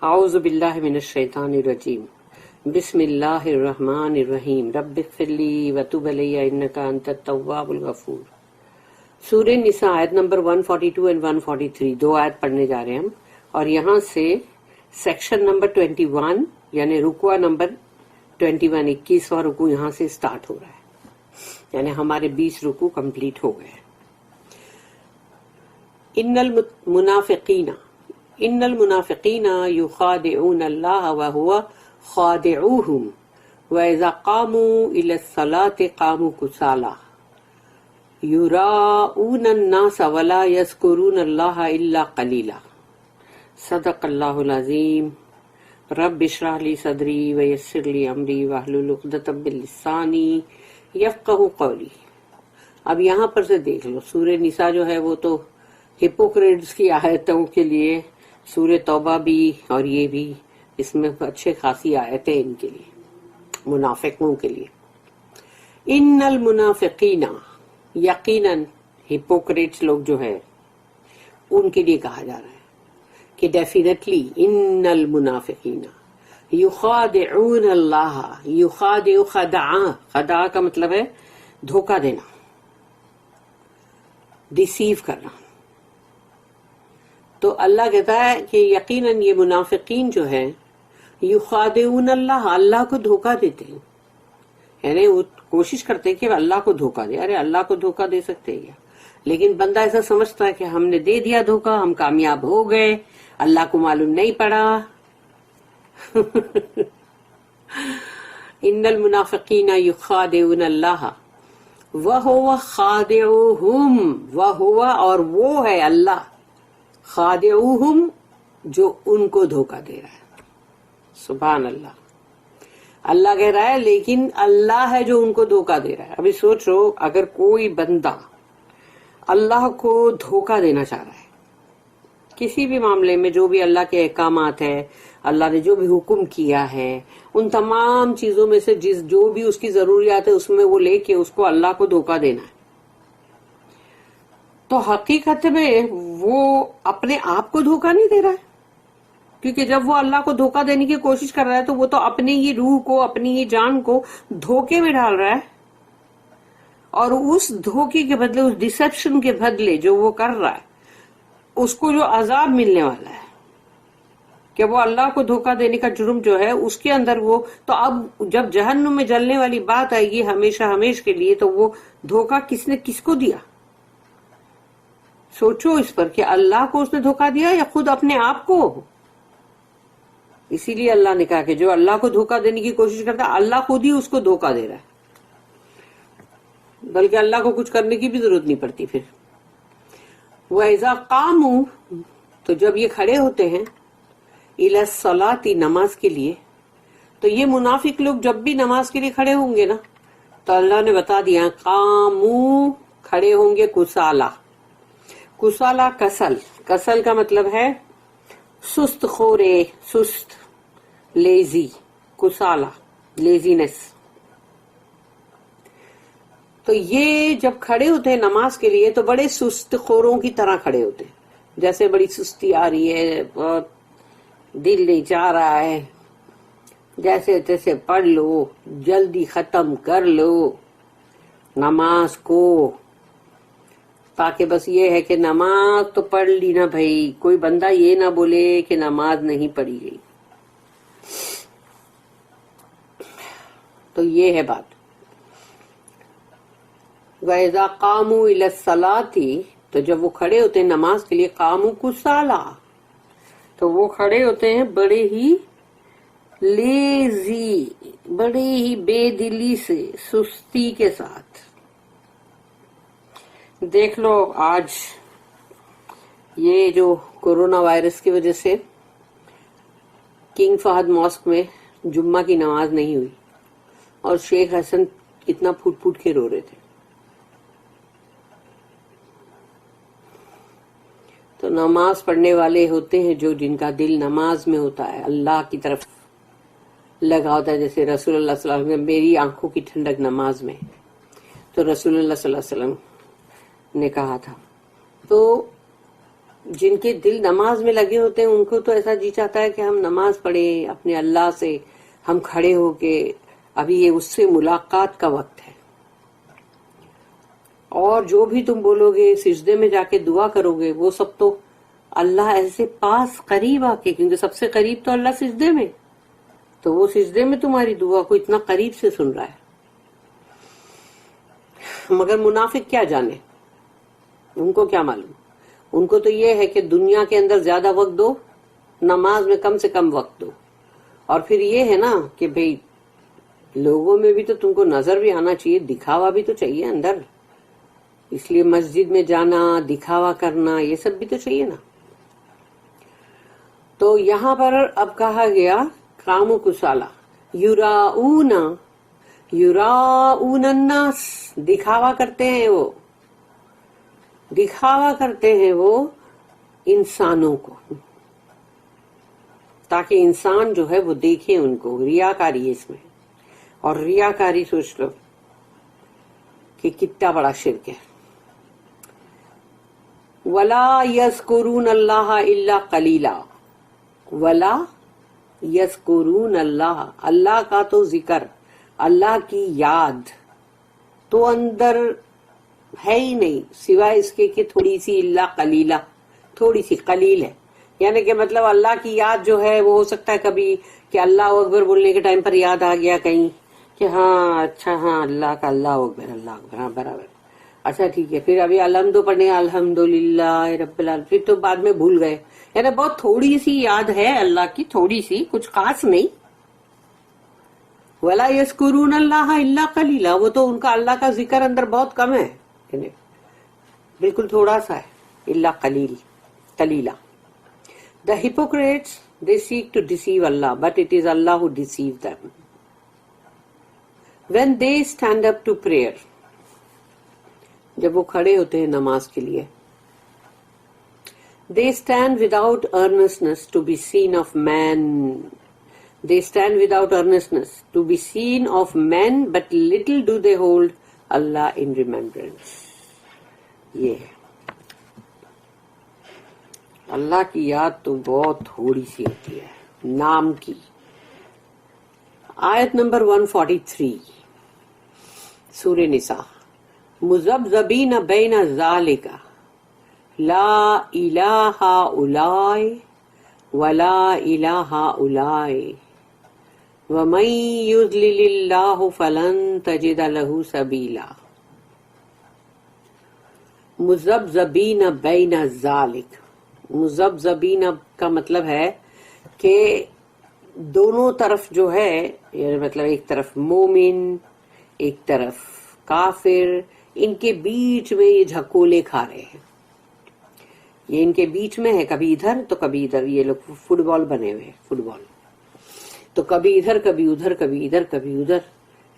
اعوذ باللہ من الشیطان الرجیم بسم اللہ الرحمن الرحیم رب اغفر لی وتب علی انک انت التواب الغفور۔ سورہ نساء آیت نمبر 142 اور 143 دو آیت پڑھنے جا رہے ہیں ہم، اور یہاں سے سیکشن نمبر 21 یعنی رکوع نمبر 21 21واں رکوع یہاں سے سٹارٹ ہو رہا ہے، یعنی ہمارے 20 رکوع کمپلیٹ ہو گئے۔ ان المنافقین یخادعون اللہ وهو خادعوہم واذا قاموا الى الصلاة قاموا کسالى یراؤون الناس ولا یذکرون اللہ الا قلیلا۔ صدق اللہ العظیم۔ رب اشرح لی صدری ویسر لی امری واحلل عقدۃ من لسانی یفقہوا قولی۔ اب یہاں پر سے دیکھ لو، سورہ نساء جو ہے وہ تو ہپوکریٹس کی آیتوں کے لیے، سورہ توبہ بھی اور یہ بھی، اس میں اچھے خاصی آیتیں ان کے لیے، منافقوں کے لیے۔ ان المنافقین، یقیناً ہپوکریٹس لوگ جو ہے ان کے لیے کہا جا رہا ہے کہ ڈیفینیٹلی ان المنافقین یخادعون اللہ، یخادع خدع کا مطلب ہے دھوکہ دینا، ڈیسیو کرنا۔ تو اللہ کہتا ہے کہ یقیناً یہ منافقین جو ہے یخادعون اللہ، اللہ کو دھوکہ دیتے ہیں، یعنی وہ کوشش کرتے ہیں کہ اللہ کو دھوکہ دے۔ ارے اللہ کو دھوکہ دے سکتے ہیں، لیکن بندہ ایسا سمجھتا ہے کہ ہم نے دے دیا دھوکہ، ہم کامیاب ہو گئے، اللہ کو معلوم نہیں پڑا۔ ان المنافقین یخادعون اللہ وہو خادعوہم، وہو اور وہ ہے اللہ، خادعوہم جو ان کو دھوکہ دے رہا ہے۔ سبحان اللہ۔ اللہ کہہ رہا ہے لیکن اللہ ہے جو ان کو دھوکہ دے رہا ہے۔ ابھی سوچو اگر کوئی بندہ اللہ کو دھوکہ دینا چاہ رہا ہے کسی بھی معاملے میں، جو بھی اللہ کے احکامات ہے، اللہ نے جو بھی حکم کیا ہے، ان تمام چیزوں میں سے جو بھی اس کی ضروریات ہے اس میں وہ لے کے اس کو اللہ کو دھوکہ دینا ہے، تو حقیقت میں وہ اپنے آپ کو دھوکہ نہیں دے رہا ہے، کیونکہ جب وہ اللہ کو دھوکہ دینے کی کوشش کر رہا ہے تو وہ تو اپنی ہی روح کو، اپنی ہی جان کو دھوکے میں ڈال رہا ہے، اور اس دھوکے کے بدلے، اس ڈسیپشن کے بدلے جو وہ کر رہا ہے، اس کو جو عذاب ملنے والا ہے کہ وہ اللہ کو دھوکہ دینے کا جرم جو ہے اس کے اندر وہ، تو اب جب جہنم میں جلنے والی بات آئے گی ہمیشہ ہمیش کے لیے، تو وہ دھوکہ کس نے کس کو دیا؟ سوچو اس پر کہ اللہ کو اس نے دھوکہ دیا یا خود اپنے آپ کو۔ اسی لیے اللہ نے کہا کہ جو اللہ کو دھوکہ دینے کی کوشش کرتا ہے اللہ خود ہی اس کو دھوکہ دے رہا ہے، بلکہ اللہ کو کچھ کرنے کی بھی ضرورت نہیں پڑتی پھر۔ وَإِذَا قَامُوا، تو جب یہ کھڑے ہوتے ہیں، إِلَى الصَّلَاةِ، نماز کے لیے، تو یہ منافق لوگ جب بھی نماز کے لیے کھڑے ہوں گے نا، تو اللہ نے بتا دیا قاموا، کھڑے ہوں گے کسالہ۔ کسالہ کسل کا مطلب ہے سست خورے، سست، لیزی، کسالہ لیزینس۔ تو یہ جب کھڑے ہوتے ہیں نماز کے لیے تو بڑے سست خوروں کی طرح کھڑے ہوتے ہیں، جیسے بڑی سستی آ رہی ہے، بہت دل نہیں چاہ رہا ہے، جیسے تیسے پڑھ لو، جلدی ختم کر لو نماز کو، تاکہ بس یہ ہے کہ نماز تو پڑھ لی نا بھائی، کوئی بندہ یہ نہ بولے کہ نماز نہیں پڑھی گئی۔ تو یہ ہے بات۔ وَإِذَا قَامُوا إِلَى الصَّلَاةِ، تو جب وہ کھڑے ہوتے ہیں نماز کے لیے، قاموا کسالى، تو وہ کھڑے ہوتے ہیں بڑے ہی لیزی، بڑے ہی بے دلی سے، سستی کے ساتھ۔ دیکھ لو آج یہ جو کورونا وائرس کی وجہ سے کنگ فہد ماسک میں جمعہ کی نماز نہیں ہوئی، اور شیخ حسن اتنا پھوٹ پھوٹ کے رو رہے تھے۔ تو نماز پڑھنے والے ہوتے ہیں جو جن کا دل نماز میں ہوتا ہے، اللہ کی طرف لگا ہوتا ہے، جیسے رسول اللہ صلی اللہ علیہ وسلم، میری آنکھوں کی ٹھنڈک نماز میں، تو رسول اللہ صلی اللہ علیہ وسلم نے کہا تھا۔ تو جن کے دل نماز میں لگے ہوتے ہیں ان کو تو ایسا جی چاہتا ہے کہ ہم نماز پڑھیں اپنے اللہ سے، ہم کھڑے ہو کے، ابھی یہ اس سے ملاقات کا وقت ہے. اور جو بھی تم بولو گے، سجدے میں جا کے دعا کرو گے، وہ سب تو اللہ ایسے پاس قریب آ کے، کیونکہ سب سے قریب تو اللہ سجدے میں، تو وہ سجدے میں تمہاری دعا کو اتنا قریب سے سن رہا ہے. مگر منافق کیا جانے، ان کو کیا معلوم. ان کو تو یہ ہے کہ دنیا کے اندر زیادہ وقت دو، نماز میں کم سے کم وقت دو. اور پھر یہ ہے نا کہ بھئی لوگوں میں بھی تو تم کو نظر بھی آنا چاہیے، دکھاوا بھی تو چاہیے اندر. اس لیے مسجد میں جانا، دکھاوا کرنا، یہ سب بھی تو چاہیے نا. تو یہاں پر اب کہا گیا کام و کسالہ، یراؤن الناس، دکھاوا کرتے ہیں وہ، دکھاوا کرتے ہیں وہ انسانوں کو، تاکہ انسان جو ہے وہ دیکھے ان کو. ریاکاری ہے اس میں، اور ریاکاری سوچ لو کہ کتنا بڑا شرک ہے. ولا یذکرون اللہ الا قلیلا، ولا یذکرون اللہ، اللہ کا تو ذکر، اللہ کی یاد تو اندر ہے ہی نہیں، سوائے اس کے کہ تھوڑی سی، الا قلیلا، تھوڑی سی، قلیل ہے. یعنی کہ مطلب اللہ کی یاد جو ہے وہ ہو سکتا ہے کبھی کہ اللہ اکبر بولنے کے ٹائم پر یاد آ گیا کہیں کہ ہاں اچھا ہاں اللہ کا، اللہ اکبر، اللہ اکبر، ہاں برابر، اچھا ٹھیک ہے. پھر ابھی الحمد پڑھنے، الحمدللہ رب العالمین، پھر تو بعد میں بھول گئے. یعنی بہت تھوڑی سی یاد ہے اللہ کی، تھوڑی سی، کچھ خاص نہیں. ولا یذکرون اللہ الا قلیلا، وہ تو ان کا اللہ کا ذکر اندر بہت کم ہے، یعنی بالکل تھوڑا سا ہے. الا قلیل، قلیلا. The hypocrites, they seek to deceive Allah, but it is Allah who deceives them. When they stand up to prayer, جب وہ کھڑے ہوتے ہیں نماز کے لیے، they stand without earnestness to be seen of man. They stand without earnestness to be seen of men, but little do they hold Allah in remembrance. یہ ہے، اللہ کی یاد تو بہت تھوڑی سی ہوتی ہے، نام کی. آیت نمبر 143 سورہ نساء، مذبذبین بین ذالک لا الہ ہؤلاء ولا الہ ہؤلاء ومن یضلل اللہ فلن تجد لہ سبیلا. مذبذبین بین ذالک، مذبذبین کا مطلب ہے کہ دونوں طرف جو ہے، یعنی مطلب ایک طرف مومن، ایک طرف کافر، ان کے بیچ میں یہ جھکولے کھا رہے ہیں. یہ ان کے بیچ میں ہے، کبھی ادھر تو کبھی ادھر. یہ لوگ فٹ بال بنے ہوئے ہیں، فٹ بال تو کبھی ادھر کبھی ادھر، کبھی ادھر کبھی ادھر.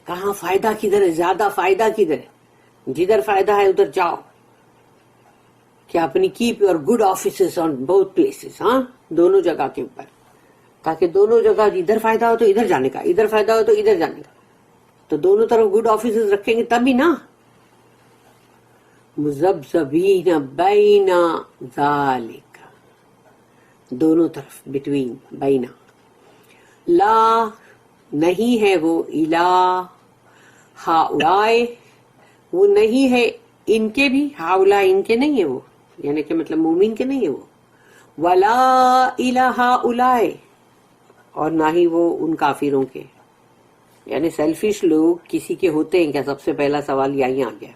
کہاں فائدہ کدھر ہے، زیادہ فائدہ کدھر ہے، جدھر فائدہ ہے ادھر جاؤ. کیا اپنی keep your good offices on both places, ہاں دونوں جگہ کے اوپر، تاکہ دونوں جگہ ادھر فائدہ ہو تو ادھر جانے کا، ادھر فائدہ ہو تو ادھر جانے کا. تو دونوں طرف گڈ آفیسز رکھیں گے تب ہی نا. مذبذبین بین ذالک، دونوں طرف، بٹوین، بینا. لا نہیں ہے وہ، الہ ہؤلاء وہ نہیں ہے ان کے بھی، ہؤلاء ان کے نہیں ہے وہ، یعنی کہ مطلب مومن کے نہیں ہے وہ. ولا الہ ہؤلاء اور نہ ہی وہ ان کافروں کے. یعنی سیلفش لوگ کسی کے ہوتے ہیں کیا؟ سب سے پہلا سوال یہی آ گیا.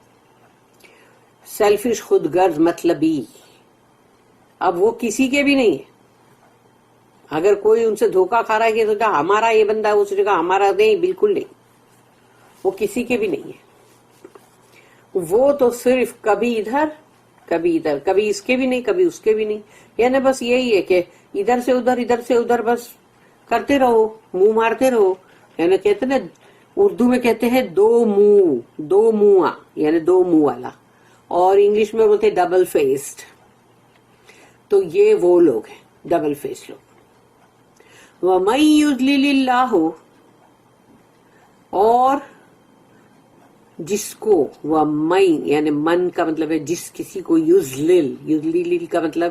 سیلفش، خود غرض، مطلبی، اب وہ کسی کے بھی نہیں ہے. اگر کوئی ان سے دھوکہ کھا رہا ہے کہ سوچا ہمارا یہ بندہ ہے، وہ سوچے گا ہمارا نہیں، بالکل نہیں، وہ کسی کے بھی نہیں ہے. وہ تو صرف کبھی ادھر کبھی ادھر، کبھی اس کے بھی نہیں کبھی اس کے بھی نہیں. یعنی بس یہی ہے کہ ادھر سے ادھر، ادھر سے ادھر، بس کرتے رہو، منہ مارتے رہو. یعنی کہتے نا اردو میں کہتے ہیں دو منہ، دو منہ، یعنی دو منہ والا، اور انگلش میں بولتے ڈبل فیسڈ. تو یہ وہ لوگ ہیں ڈبل فیس لوگ. وَمَن يُضْلِلِ اللَّهُ اور جس کو، وَمَن یعنی من کا مطلب ہے جس کسی کو، یضلل، یضلل کا مطلب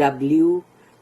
W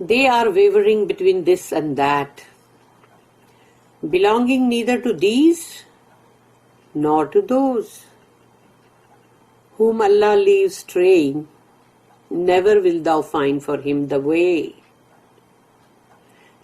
They are wavering between this and that, belonging neither to these nor to those. Whom Allah leaves straying, never will thou find for him the way.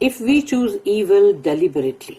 If we choose evil deliberately,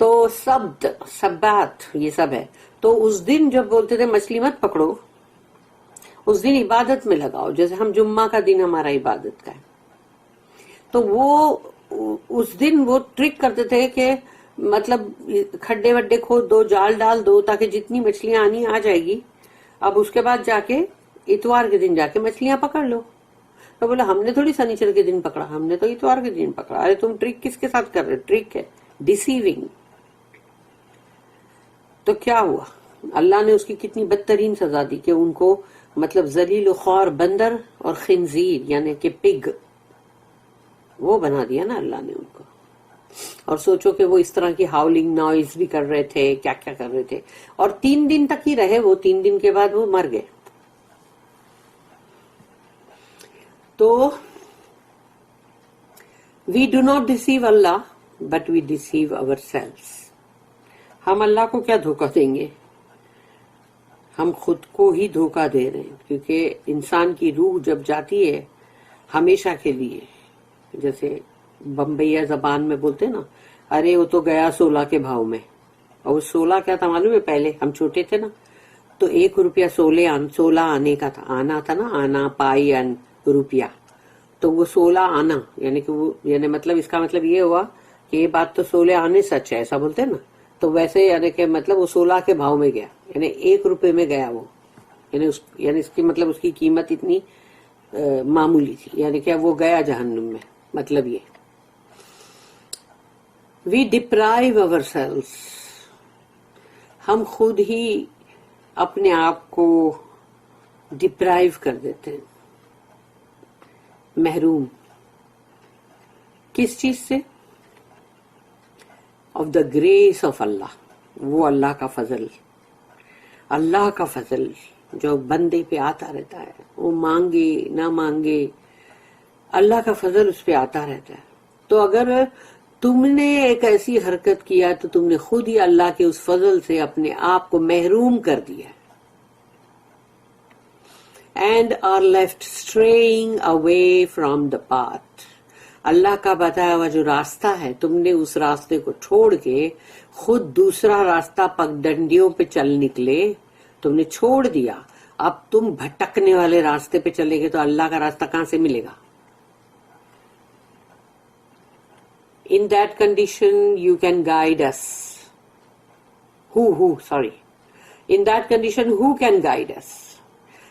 تو سبت سبات یہ سب ہے. تو اس دن جب بولتے تھے مچھلی مت پکڑو، اس دن عبادت میں لگاؤ. جیسے ہم جمعہ کا دن ہمارا عبادت کا ہے، تو وہ اس دن وہ ٹرک کرتے تھے کہ مطلب کھڈے وڈے کھود دو، جال ڈال دو، تاکہ جتنی مچھلیاں آنی آ جائے گی. اب اس کے بعد جا کے اتوار کے دن جا کے مچھلیاں پکڑ لو. تو بولا ہم نے تھوڑی سنیچر کے دن پکڑا، ہم نے تو اتوار کے دن پکڑا. ارے تم ٹرک کس کے ساتھ کر رہے؟ ٹرک ہے، ڈیسیونگ. تو کیا ہوا؟ اللہ نے اس کی کتنی بدترین سزا دی کہ ان کو مطلب ذلیل و خوار بندر اور خنزیر یعنی کہ پگ، وہ بنا دیا نا اللہ نے ان کو. اور سوچو کہ وہ اس طرح کی ہاؤلنگ نوائز بھی کر رہے تھے، کیا کیا کر رہے تھے. اور 3 دن تک ہی رہے وہ، 3 دن کے بعد وہ مر گئے. تو we do not deceive Allah but we deceive ourselves. ہم اللہ کو کیا دھوکہ دیں گے؟ ہم خود کو ہی دھوکہ دے رہے ہیں. کیونکہ انسان کی روح جب جاتی ہے ہمیشہ کے لیے، جیسے بمبئیا زبان میں بولتے نا، ارے وہ تو گیا 16 کے بھاؤ میں. اور وہ 16 کیا تھا معلوم ہے؟ پہلے ہم چھوٹے تھے نا تو 1 روپیہ 16 آنے کا تھا. آنا تھا نا، آنا پائی ان روپیہ. تو وہ 16 آنا یعنی کہ وہ یعنی مطلب اس کا مطلب یہ ہوا کہ یہ بات تو 16 آنے سچ ہے، ایسا بولتے نا. تو ویسے یعنی کہ مطلب وہ 16 کے بھاؤ میں گیا، یعنی 1 روپے میں گیا وہ. یعنی اس کی مطلب اس کی قیمت اتنی معمولی تھی، یعنی کہ وہ گیا جہنم میں. مطلب یہ وی ڈپرائیو اوور سیلس، ہم خود ہی اپنے آپ کو ڈپرائیو کر دیتے ہیں، محروم. کس چیز سے؟ آف دا گریس آف اللہ. وہ اللہ کا فضل، اللہ کا فضل جو بندے پہ آتا رہتا ہے، وہ مانگے نہ مانگے اللہ کا فضل اس پہ آتا رہتا ہے. تو اگر تم نے ایک ایسی حرکت کیا تو تم نے خود ہی اللہ کے اس فضل سے اپنے آپ کو محروم کر دیا. And are left straying away from the path. Allah کا بتایا ہوا جو راستہ ہے، تم نے اس راستے کو چھوڑ کے خود دوسرا راستہ پگڈنڈیوں پہ چل نکلے، تم نے چھوڑ دیا. اب تم بھٹکنے والے راستے پہ چلے گے تو اللہ کا راستہ کہاں سے ملے گا؟ In that condition you can guide us. In that condition who can guide us?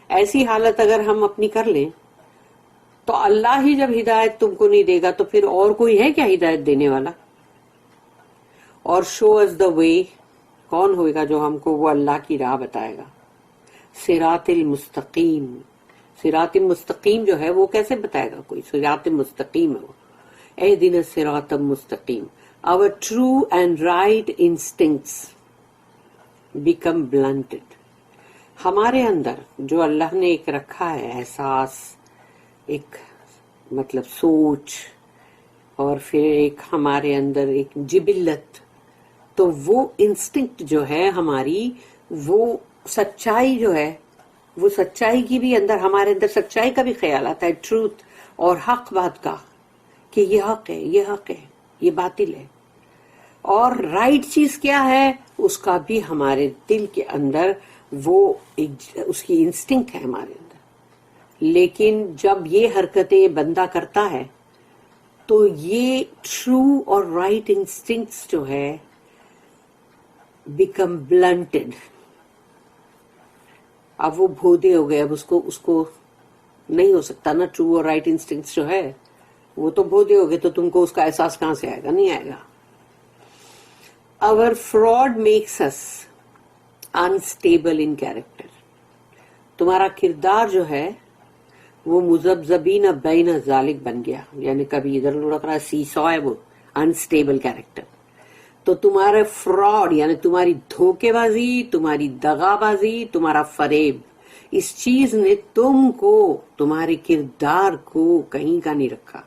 ایسی حالت اگر ہم اپنی کر لیں تو اللہ ہی جب ہدایت تم کو نہیں دے گا تو پھر اور کوئی ہے کیا ہدایت دینے والا؟ اور show us the way، کون ہوئے گا جو ہم کو وہ اللہ کی راہ بتائے گا؟ صراط المستقیم. صراط مستقیم جو ہے وہ کیسے بتائے گا کوئی؟ صراط مستقیم ہے وہ. اہدنا الصراط المستقیم. Our true and right instincts become blunted. ہمارے اندر جو اللہ نے ایک رکھا ہے احساس، ایک مطلب سوچ، اور پھر ایک ہمارے اندر ایک جبلت، تو وہ انسٹنکٹ جو ہے ہماری، وہ سچائی جو ہے، وہ سچائی کی بھی اندر ہمارے اندر سچائی کا بھی خیال آتا ہے، ٹروتھ اور حق بات کا، کہ یہ حق ہے، یہ حق ہے، یہ باطل ہے. اور رائٹ چیز کیا ہے اس کا بھی ہمارے دل کے اندر وہ اس کی انسٹنکٹ ہے ہمارے اندر. لیکن جب یہ حرکتیں بندہ کرتا ہے تو یہ ٹرو اور رائٹ انسٹنکٹس جو ہے بیکم بلنٹڈ. اب وہ بھودے ہو گئے، اب اس کو نہیں ہو سکتا نا. ٹرو اور رائٹ انسٹنکٹس جو ہے وہ تو بھودے ہو گئے، تو تم کو اس کا احساس کہاں سے آئے گا؟ نہیں آئے گا. Our fraud makes us unstable in character. تمہارا کردار جو ہے وہ مذبذبین بین ذالک بن گیا، یعنی کبھی ادھر لڑک رہا، سی سو ہے وہ انسٹیبل کیریکٹر. تو تمہارا فراڈ یعنی تمہاری دھوکے بازی، تمہاری دغا بازی، تمہارا فریب، اس چیز نے تم کو، تمہارے کردار کو کہیں کا نہیں رکھا.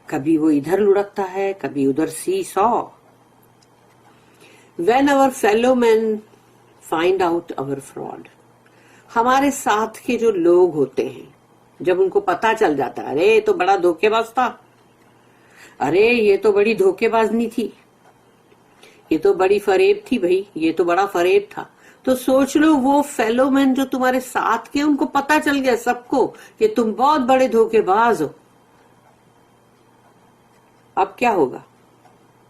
کبھی وہ ادھر لڑکتا ہے، کبھی ادھر سی سو. When our fellow men find out our fraud، ہمارے ساتھ کے جو لوگ ہوتے ہیں جب ان کو پتا چل جاتا ہے ارے یہ تو بڑا دھوکے باز تھا، ارے یہ تو بڑی دھوکے بازنی تھی، یہ تو بڑی فریب تھی بھائی، یہ تو بڑا فریب تھا. تو سوچ لو وہ فیلو مین جو تمہارے ساتھ کے، ان کو پتا چل گیا سب کو کہ تم بہت بڑے دھوکے باز ہو. اب کیا ہوگا؟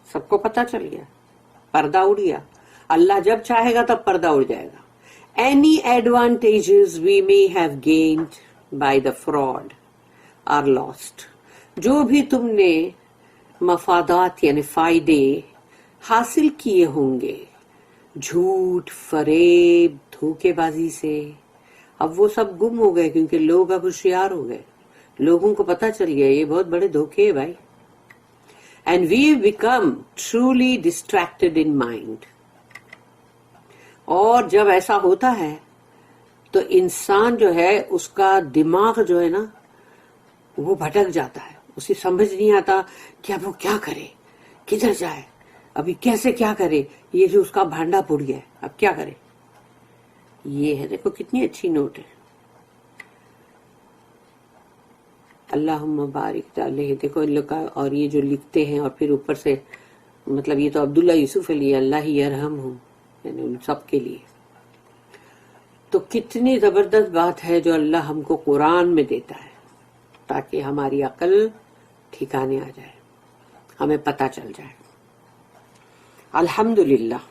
سب کو پتا چل گیا، پردہ اڑ گیا. اللہ جب چاہے گا تب پردہ اڑ جائے گا. Any advantages we may have gained by the fraud are lost. جو بھی تم نے مفادات یعنی فائدے حاصل کیے ہوں گے جھوٹ، فریب، دھوکے بازی سے، اب وہ سب گم ہو گئے، کیونکہ لوگ اب ہوشیار ہو گئے. لوگوں کو پتا چل گیا یہ بہت بڑے دھوکے ہیں بھائی. And we become truly distracted in mind. اور جب ایسا ہوتا ہے تو انسان جو ہے اس کا دماغ جو ہے نا وہ بھٹک جاتا ہے. اسے سمجھ نہیں آتا کہ اب وہ کیا کرے، کدھر جائے، ابھی کیسے کیا کرے. یہ جو اس کا بھانڈا پڑ گیا ہے، اب کیا کرے. یہ ہے، دیکھو کتنی اچھی نوٹ ہے. اللہم بارک علیہ. دیکھو ان لوگ کا، اور یہ جو لکھتے ہیں اور پھر اوپر سے مطلب یہ تو عبداللہ یوسف علی، اللہ ہی یرحم ہوں، یعنی ان سب کے لیے. تو کتنی زبردست بات ہے جو اللہ ہم کو قرآن میں دیتا ہے تاکہ ہماری عقل ٹھکانے آ جائے، ہمیں پتہ چل جائے. الحمدللہ.